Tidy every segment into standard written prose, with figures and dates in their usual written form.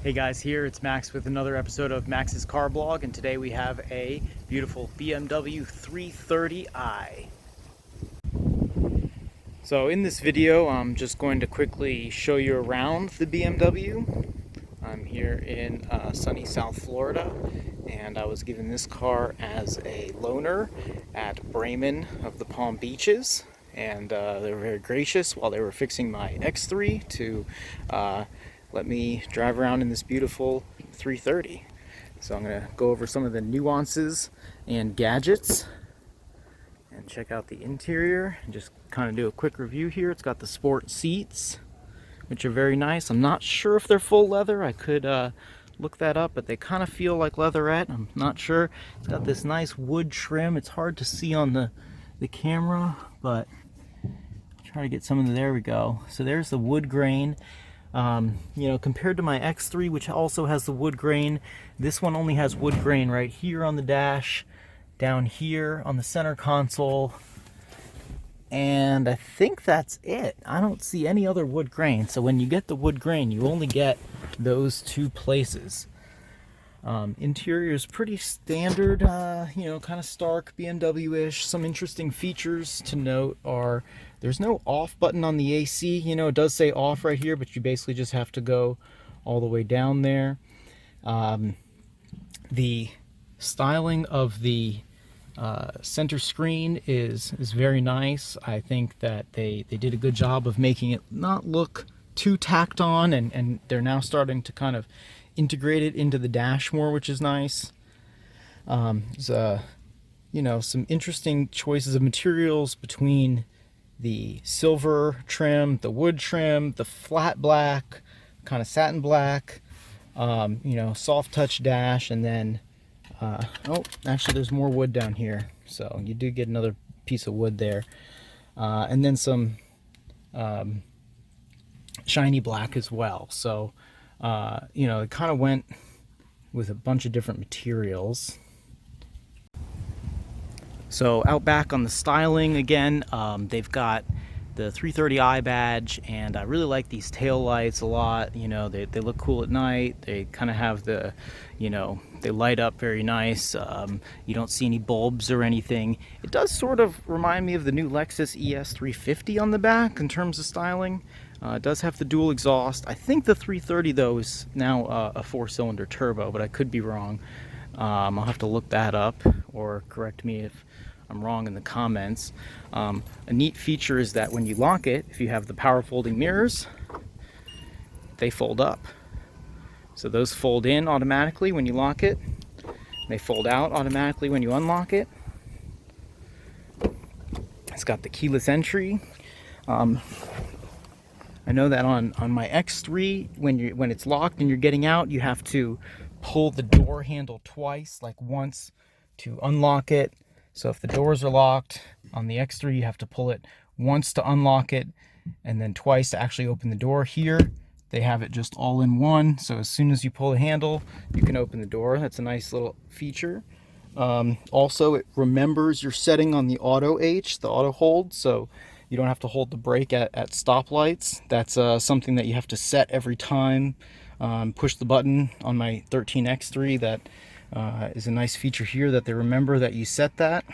Hey guys, here it's Max with another episode of Max's Car Blog, and today we have a beautiful BMW 330i. So in this video, I'm just going to quickly show you around the BMW. I'm here in sunny South Florida, and I was given this car as a loaner at Brayman of the Palm Beaches, and they were very gracious while they were fixing my X3 to let me drive around in this beautiful 330. So I'm going to go over some of the nuances and gadgets and check out the interior and just kind of do a quick review here. It's got the sport seats, which are very nice. I'm not sure if they're full leather. I could look that up, but they kind of feel like leatherette. I'm not sure. It's got this nice wood trim. It's hard to see on the camera, but I'll try to get some of the, there we go. So there's the wood grain. Compared to my X3, which also has the wood grain, this one only has wood grain right here on the dash, down here on the center console, and I think that's it. I don't see any other wood grain. So when you get the wood grain, you only get those two places. Interior is pretty standard, kind of stark BMW-ish. Some interesting features to note are there's no off button on the AC. It does say off right here, but you basically just have to go all the way down there. The styling of the center screen is very nice. I think that they did a good job of making it not look too tacked on, and they're now starting to kind of integrate it into the dash more, which is nice. There's some interesting choices of materials between the silver trim, the wood trim, the flat black, kind of satin black, soft touch dash, and then actually there's more wood down here, so you do get another piece of wood there, and then some shiny black as well. So it kind of went with a bunch of different materials. So out back on the styling again, they've got the 330i badge, and I really like these tail lights a lot. They look cool at night. They kind of have the, they light up very nice. You don't see any bulbs or anything. It does sort of remind me of the new Lexus ES350 on the back in terms of styling. It does have the dual exhaust. I think the 330 though is now a 4-cylinder turbo, but I could be wrong. I'll have to look that up, or correct me if I'm wrong in the comments. A neat feature is that when you lock it, if you have the power folding mirrors, they fold up. So those fold in automatically when you lock it. They fold out automatically when you unlock it. It's got the keyless entry. I know that on my X3, when it's locked and you're getting out, you have to pull the door handle twice, like once to unlock it. So if the doors are locked on the X3, you have to pull it once to unlock it, and then twice to actually open the door. Here, they have it just all in one. So as soon as you pull the handle, you can open the door. That's a nice little feature. Also, it remembers your setting on the auto H, the auto hold, so you don't have to hold the brake at stoplights. That's something that you have to set every time. Push the button on my 13X3. That is a nice feature here, that they remember that you set that.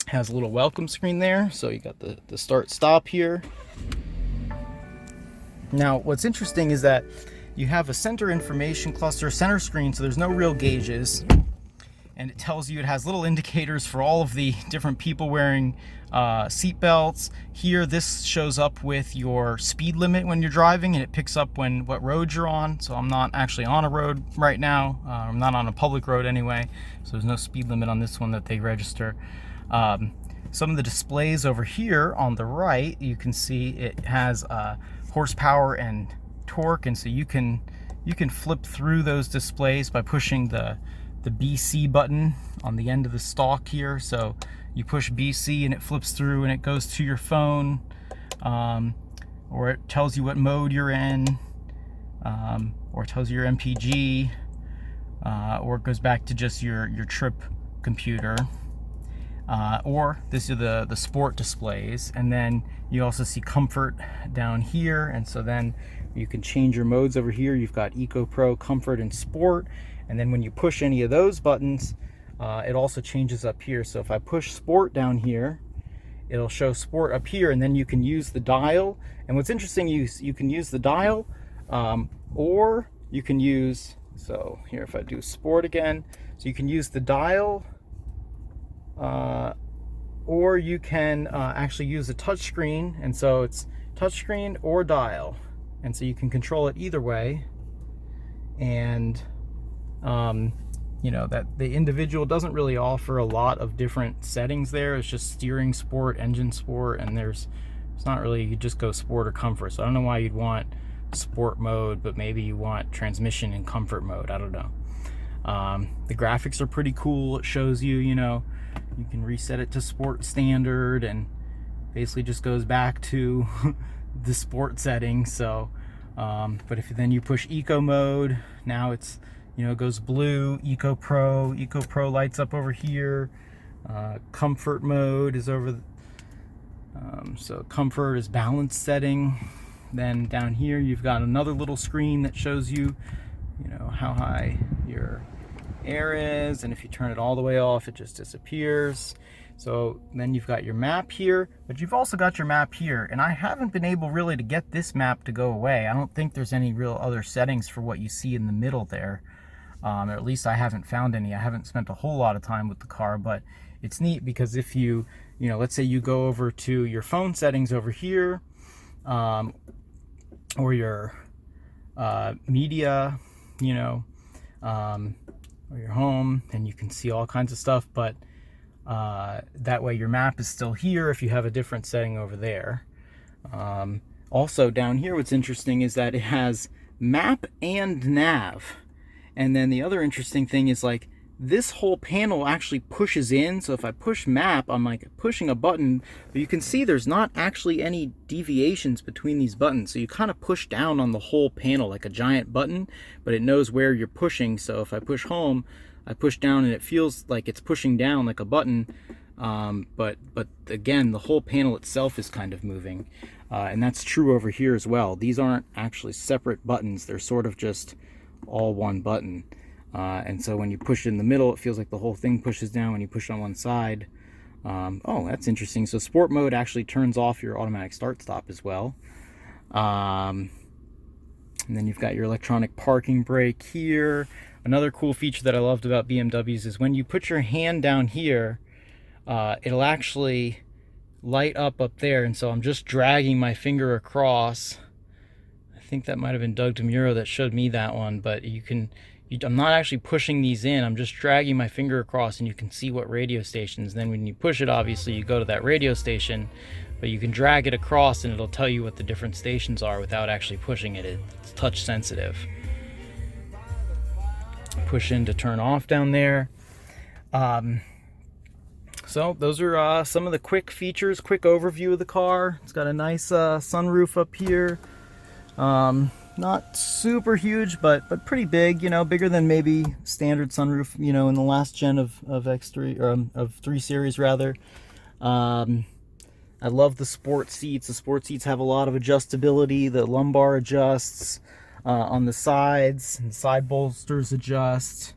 Has a little welcome screen there, so you got the start stop here. Now what's interesting is that you have a center information cluster center screen, so there's no real gauges, and it tells you, it has little indicators for all of the different people wearing seat belts. Here, this shows up with your speed limit when you're driving, and it picks up what road you're on. So I'm not actually on a road right now. I'm not on a public road anyway, so there's no speed limit on this one that they register. Some of the displays over here on the right, you can see it has horsepower and torque, and so you can flip through those displays by pushing the BC button on the end of the stalk here. So you push BC and it flips through and it goes to your phone, or it tells you what mode you're in, or it tells you your MPG, or it goes back to just your trip computer. Or this is the sport displays, and then you also see comfort down here, and so then You can change your modes over here. You've got Eco, Pro, Comfort, and Sport. And then when you push any of those buttons, it also changes up here. So if I push Sport down here, it'll show Sport up here, and then you can use the dial. And what's interesting, you can use the dial, or you can use, so here if I do Sport again, so you can use the dial, or you can actually use a touch screen, and so it's touchscreen or dial, and so you can control it either way. And you know, that the individual doesn't really offer a lot of different settings there. It's just steering, Sport, engine, Sport, and it's not really, you just go Sport or Comfort. So I don't know why you'd want Sport mode, but maybe you want transmission in Comfort mode. I don't know. The graphics are pretty cool. It shows you, you know, you can reset it to Sport standard, and basically just goes back to the Sport settings. So but if then you push Eco mode, now it's, you know, it goes blue. Eco Pro lights up over here. Comfort mode is over so Comfort is balance setting. Then down here you've got another little screen that shows you, you know, how high your air is, and if you turn it all the way off, it just disappears. So then you've got your map here, but you've also got your map here, and I haven't been able really to get this map to go away. I don't think there's any real other settings for what you see in the middle there, or at least I haven't found any. I haven't spent a whole lot of time with the car, but it's neat because if you know, let's say you go over to your phone settings over here, or your media, you know, or your home, and you can see all kinds of stuff, but that way your map is still here if you have a different setting over there. Also down here, what's interesting is that it has map and nav. And then the other interesting thing is, like, this whole panel actually pushes in. So if I push map, I'm like pushing a button, but you can see there's not actually any deviations between these buttons. So you kind of push down on the whole panel like a giant button, but it knows where you're pushing. So if I push home, I push down and it feels like it's pushing down like a button. But again, the whole panel itself is kind of moving. And that's true over here as well. These aren't actually separate buttons. They're sort of just all one button. And so when you push it in the middle, it feels like the whole thing pushes down. When you push it on one side, oh, that's interesting. So Sport mode actually turns off your automatic start-stop as well. And then you've got your electronic parking brake here. Another cool feature that I loved about BMWs is when you put your hand down here, it'll actually light up there. And so I'm just dragging my finger across. I think that might have been Doug DeMuro that showed me that one, but I'm not actually pushing these in. I'm just dragging my finger across, and you can see what radio stations. Then when you push it, obviously you go to that radio station, but you can drag it across and it'll tell you what the different stations are without actually pushing it. It's touch sensitive. Push in to turn off down there. So those are some of the quick features, quick overview of the car. It's got a nice sunroof up here. Not super huge, but pretty big, you know, bigger than maybe standard sunroof, you know, in the last gen of X3, or of 3 Series rather. I love the sport seats. The sport seats have a lot of adjustability. The lumbar adjusts on the sides, and side bolsters adjust.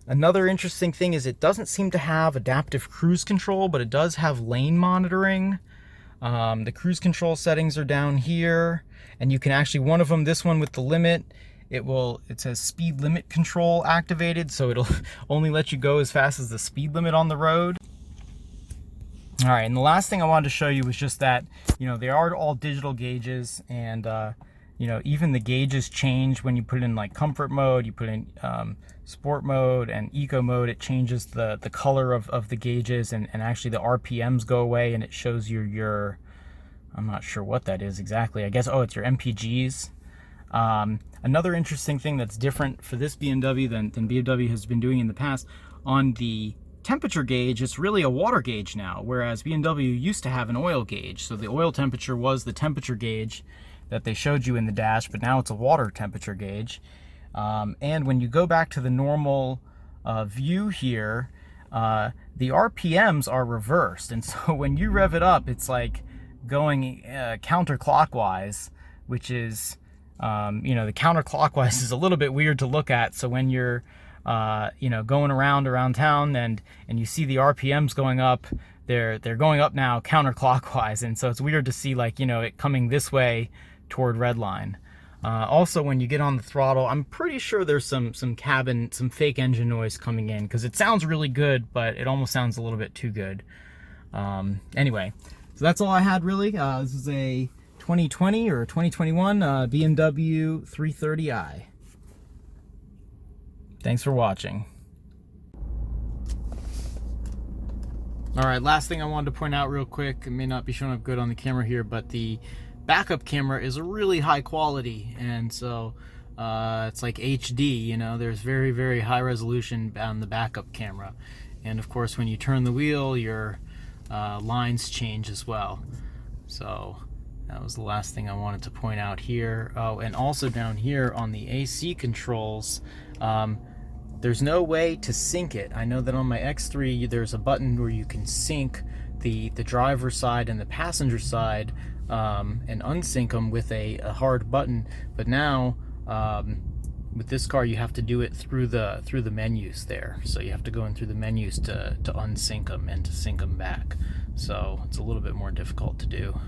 Another interesting thing is it doesn't seem to have adaptive cruise control, but it does have lane monitoring. The cruise control settings are down here, and you can actually, one of them, this one with the limit, it says speed limit control activated, so it'll only let you go as fast as the speed limit on the road. All right, and the last thing I wanted to show you was just that, you know, they are all digital gauges, and you know, even the gauges change when you put it in like comfort mode, you put in sport mode and eco mode, it changes the color of the gauges, and actually the RPMs go away, and it shows you your, I'm not sure what that is exactly. I guess, oh, it's your MPGs. Another interesting thing that's different for this BMW than BMW has been doing in the past, on the temperature gauge, it's really a water gauge now, whereas BMW used to have an oil gauge. So the oil temperature was the temperature gauge that they showed you in the dash, but now it's a water temperature gauge. And when you go back to the normal view here, the RPMs are reversed, and so when you rev it up, it's like going counterclockwise which is, the counterclockwise is a little bit weird to look at. So when you're, going around town and you see the RPMs going up, they're going up now counterclockwise. And so it's weird to see it coming this way toward redline. Also, when you get on the throttle, I'm pretty sure there's some fake engine noise coming in, because it sounds really good, but it almost sounds a little bit too good. Anyway, so that's all I had really. This is a 2020 or 2021 BMW 330i. Thanks for watching. All right, last thing I wanted to point out real quick, it may not be showing up good on the camera here, but the backup camera is a really high quality, and so it's like HD, there's very, very high resolution on the backup camera. And of course, when you turn the wheel, your lines change as well. So that was the last thing I wanted to point out here. Oh, and also down here on the AC controls, there's no way to sync it. I know that on my X3 there's a button where you can sync the driver's side and the passenger side, and unsync them with a hard button. But now with this car, you have to do it through the menus there. So you have to go in through the menus to unsync them and to sync them back. So it's a little bit more difficult to do.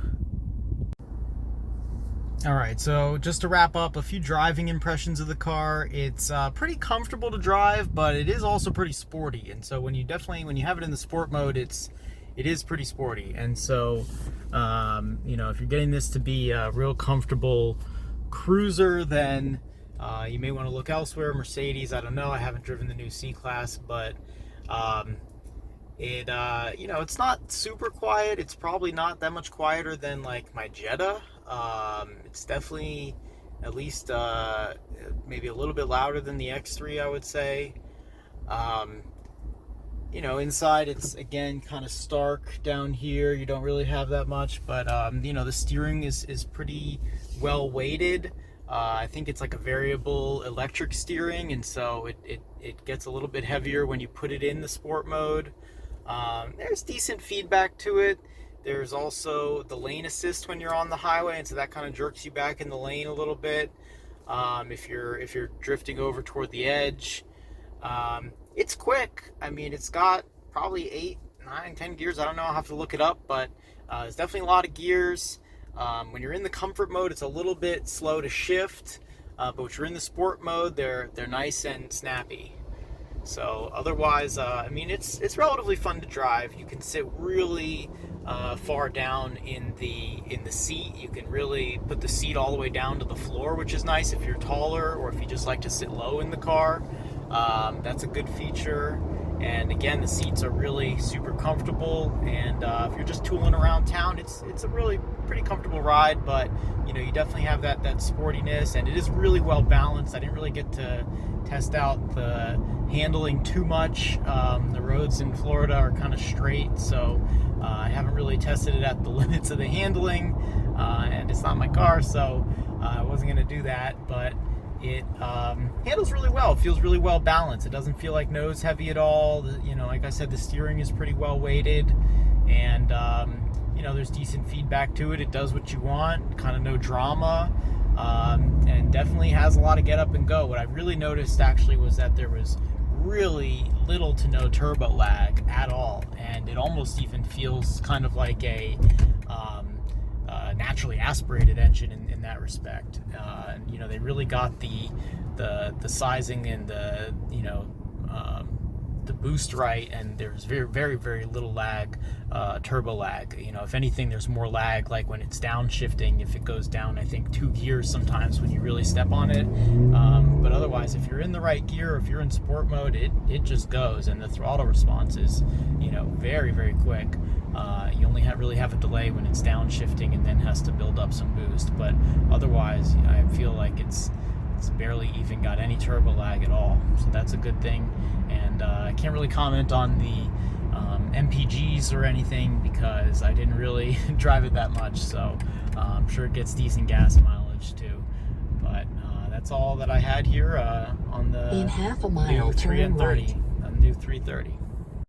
All right, so just to wrap up, a few driving impressions of the car. It's pretty comfortable to drive, but it is also pretty sporty. And so when you have it in the sport mode, it is pretty sporty. And so if you're getting this to be a real comfortable cruiser, then you may want to look elsewhere. Mercedes, I don't know, I haven't driven the new C-Class, but it's not super quiet. It's probably not that much quieter than like my Jetta. It's definitely at least maybe a little bit louder than the X3, I would say. Inside it's again kind of stark down here. You don't really have that much, but the steering is pretty well weighted. I think it's like a variable electric steering, and so it gets a little bit heavier when you put it in the sport mode. There's decent feedback to it. There's also the lane assist when you're on the highway, and so that kind of jerks you back in the lane a little bit if you're drifting over toward the edge. It's quick. I mean, it's got probably 8, 9, 10 gears. I don't know. I'll have to look it up, but it's definitely a lot of gears. When you're in the comfort mode, it's a little bit slow to shift, but when you're in the sport mode, they're nice and snappy. So otherwise, it's relatively fun to drive. You can sit really far down in the seat. You can really put the seat all the way down to the floor, which is nice if you're taller or if you just like to sit low in the car. That's a good feature. And again, the seats are really super comfortable, and if you're just tooling around town, it's a really pretty comfortable ride. But you definitely have that sportiness, and it is really well balanced. I didn't really get to test out the handling too much. The roads in Florida are kind of straight, so I haven't really tested it at the limits of the handling, and it's not my car, so I wasn't going to do that. But it handles really well. It feels really well balanced. It doesn't feel like nose heavy at all. Like I said, the steering is pretty well weighted, and there's decent feedback to it. It does what you want, kind of no drama, and definitely has a lot of get up and go. What I really noticed actually was that there was really little to no turbo lag at all, and it almost even feels kind of like a naturally aspirated engine in that respect. They really got the sizing and the boost right, and there's very, very, very little lag, turbo lag. If anything, there's more lag like when it's downshifting, if it goes down, I think 2 gears sometimes when you really step on it. But otherwise, if you're in the right gear, or if you're in sport mode, it just goes, and the throttle response is very, very quick. You only really have a delay when it's downshifting and then has to build up some boost, but otherwise I feel like it's barely even got any turbo lag at all, so that's a good thing. And I can't really comment on the MPGs or anything because I didn't really drive it that much, so I'm sure it gets decent gas mileage too. But that's all that I had here on the in half a mile, new 330, turn right. The new 330.